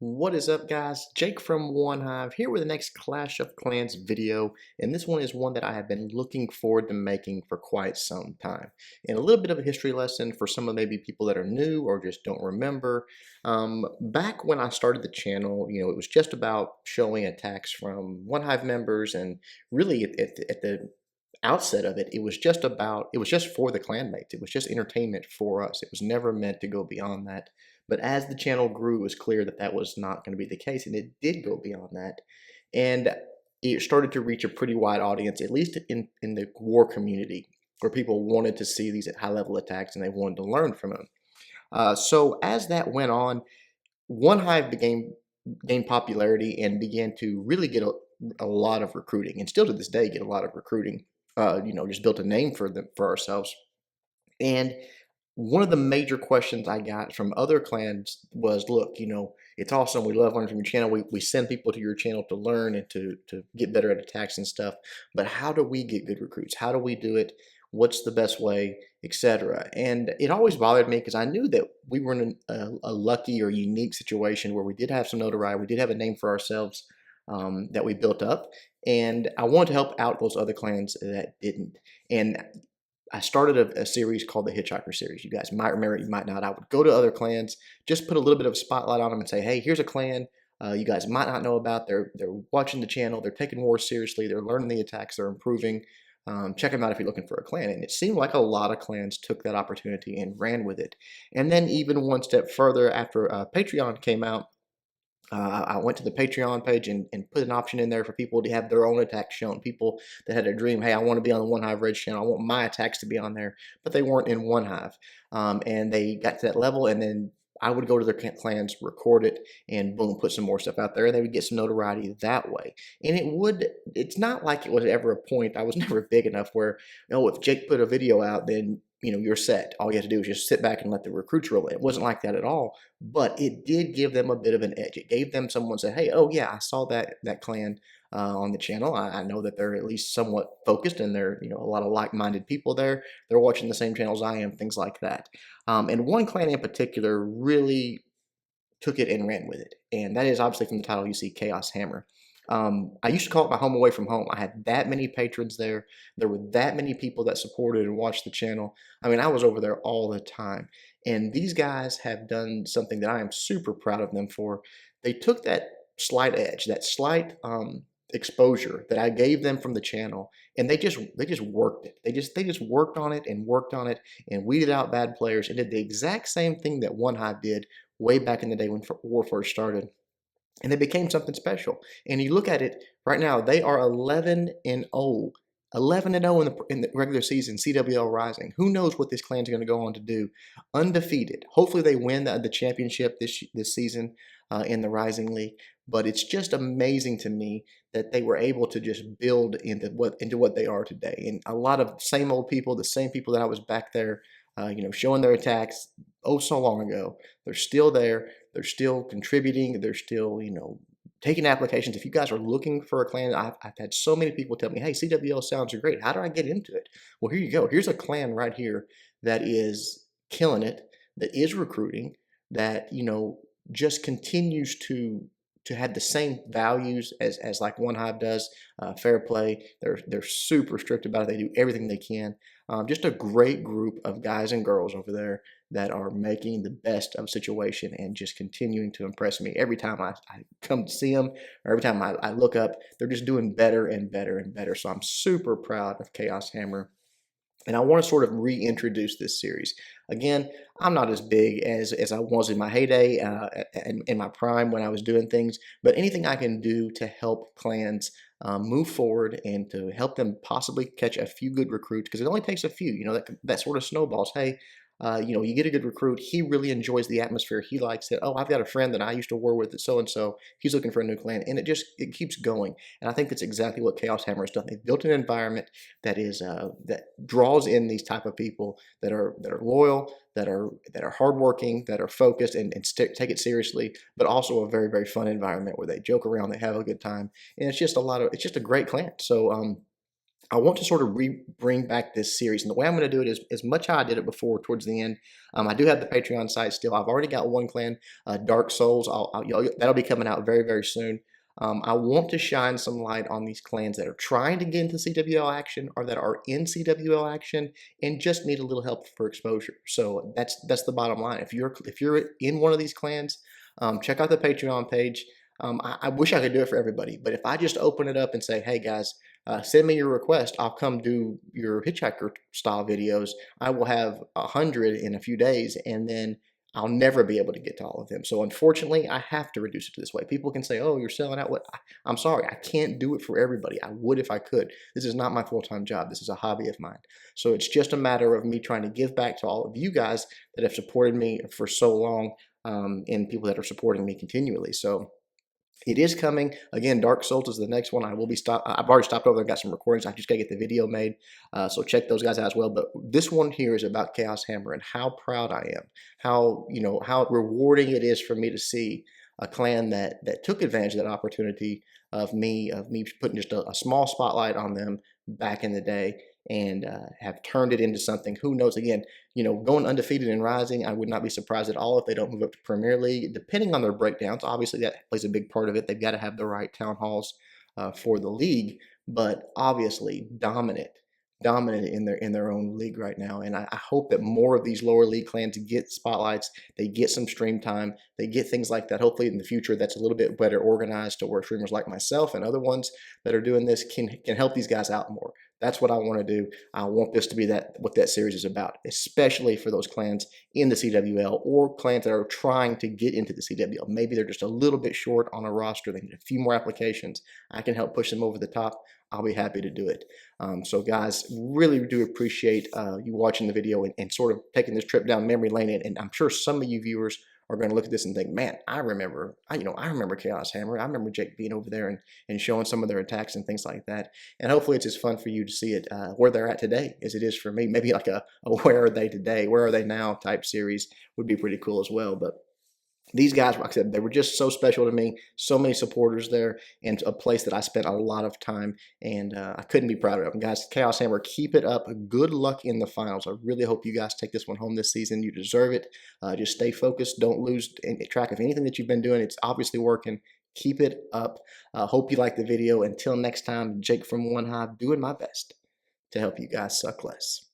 What is up, guys? Jake from OneHive here with the next Clash of Clans video, and this one is one that I have been looking forward to making for quite some time. And a little bit of a history lesson for some of maybe people that are new or just don't remember. Back when I started the channel, it was just about showing attacks from OneHive members, and really at the outset of it, it was just for the clanmates. It was just entertainment for us. It was never meant to go beyond that. But as the channel grew, it was clear that that was not going to be the case, and it did go beyond that. And it started to reach a pretty wide audience, at least in the war community, where people wanted to see these high-level attacks and they wanted to learn from them. So as that went on, OneHive gained popularity and began to really get a lot of recruiting, and still to this day get a lot of recruiting. Just built a name for ourselves. And one of the major questions I got from other clans was, look, it's awesome. We love learning from your channel. We send people to your channel to learn and to get better at attacks and stuff. But how do we get good recruits? How do we do it? What's the best way, etc. And it always bothered me because I knew that we were in a lucky or unique situation where we did have some notoriety. We did have a name for ourselves that we built up. And I wanted to help out those other clans that didn't. And I started a series called the Hitchhiker series. You guys might remember it, you might not. I would go to other clans, just put a little bit of a spotlight on them and say, hey, here's a clan you guys might not know about. They're watching the channel. They're taking war seriously. They're learning the attacks. They're improving. Check them out if you're looking for a clan. And it seemed like a lot of clans took that opportunity and ran with it. And then even one step further, after Patreon came out, I went to the Patreon page and put an option in there for people to have their own attacks shown. People that had a dream, hey, I want to be on the OneHive Red channel. I want my attacks to be on there, but they weren't in OneHive. And they got to that level, and then I would go to their clans, record it, and boom, put some more stuff out there, and they would get some notoriety that way. And it's not like it was ever a point. I was never big enough where, if Jake put a video out, then you're set. All you have to do is just sit back and let the recruits roll in. It wasn't like that at all, but it did give them a bit of an edge. It gave them someone say, hey, oh yeah, I saw that clan on the channel. I know that they're at least somewhat focused, and they're a lot of like-minded people there. They're watching the same channels I am, things like that. And one clan in particular really took it and ran with it, and that is obviously from the title you see, Chaos Hammer. I used to call it my home away from home. I had that many patrons there. There were that many people that supported and watched the channel. I mean, I was over there all the time. And these guys have done something that I am super proud of them for. They took that slight edge, that slight exposure that I gave them from the channel, and they just worked it. They just worked on it and worked on it and weeded out bad players and did the exact same thing that OneHive did way back in the day when war first started, and they became something special. And you look at it right now, they are 11-0. 11-0 in the regular season, CWL Rising. Who knows what this clan's going to go on to do? Undefeated. Hopefully they win the championship this season in the Rising League. But it's just amazing to me that they were able to just build into what they are today. And a lot of same old people, the same people that I was back there, showing their attacks so long ago. They're still there. They're still contributing. They're still, taking applications. If you guys are looking for a clan, I've had so many people tell me, hey, CWL sounds great. How do I get into it? Well, here you go. Here's a clan right here that is killing it, that is recruiting, that, just continues to have the same values as like OneHive does, fair play. They're super strict about it. They do everything they can. Just a great group of guys and girls over there that are making the best of a situation and just continuing to impress me. Every time I come to see them, or every time I look up, they're just doing better and better and better. So I'm super proud of Chaos Hammer. And I want to sort of reintroduce this series. Again, I'm not as big as I was in my heyday and in my prime when I was doing things, but anything I can do to help clans move forward and to help them possibly catch a few good recruits, because it only takes a few, that sort of snowballs. Hey, you get a good recruit. He really enjoys the atmosphere. He likes it. Oh, I've got a friend that I used to war with at so-and-so. He's looking for a new clan. And it keeps going. And I think that's exactly what Chaos Hammer has done. They've built an environment that that draws in these type of people that are loyal, that are hardworking, that are focused and take it seriously, but also a very, very fun environment where they joke around, they have a good time. And it's just a great clan. So, I want to sort of bring back this series, and the way I'm going to do it is as much how I did it before towards the end. I do have the Patreon site still. I've already got one clan, Dark Souls. That'll be coming out very, very soon. I want to shine some light on these clans that are trying to get into CWL action or that are in CWL action and just need a little help for exposure. So that's the bottom line. If you're in one of these clans, check out the Patreon page. I wish I could do it for everybody, but if I just open it up and say, hey guys, send me your request, I'll come do your hitchhiker style videos. I will have 100 in a few days, and then I'll never be able to get to all of them. So unfortunately, I have to reduce it to this way. People can say, oh, you're selling out. What? I'm sorry, I can't do it for everybody. I would if I could. This is not my full-time job. This is a hobby of mine. So it's just a matter of me trying to give back to all of you guys that have supported me for so long, and people that are supporting me continually. So it is coming. Again, Dark Souls is the next one. I've already stopped over there, got some recordings. I just got to get the video made. So check those guys out as well. But this one here is about Chaos Hammer and how proud I am. How rewarding it is for me to see a clan that took advantage of that opportunity of me putting just a small spotlight on them back in the day, and have turned it into something. Who knows? Again, going undefeated and rising, I would not be surprised at all if they don't move up to Premier League, depending on their breakdowns. Obviously, that plays a big part of it. They've got to have the right town halls for the league, but obviously dominant in their own league right now. And I hope that more of these lower league clans get spotlights, they get some stream time, they get things like that. Hopefully in the future that's a little bit better organized to where streamers like myself and other ones that are doing this can help these guys out more. That's what I want to do. I want this to be what that series is about, especially for those clans in the CWL or clans that are trying to get into the CWL. Maybe they're just a little bit short on a roster. They need a few more applications. I can help push them over the top. I'll be happy to do it. So guys, really do appreciate you watching the video and sort of taking this trip down memory lane. And I'm sure some of you viewers are going to look at this and think, man, I remember Chaos Hammer. I remember Jake being over there and showing some of their attacks and things like that. And hopefully it's as fun for you to see it where they're at today as it is for me. Maybe like a where are they today, where are they now type series would be pretty cool as well. But these guys, like I said, they were just so special to me. So many supporters there, and a place that I spent a lot of time, and I couldn't be prouder of them. Guys, Chaos Hammer, keep it up. Good luck in the finals. I really hope you guys take this one home this season. You deserve it. Just stay focused. Don't lose track of anything that you've been doing. It's obviously working. Keep it up. Hope you like the video. Until next time, Jake from OneHive, doing my best to help you guys suck less.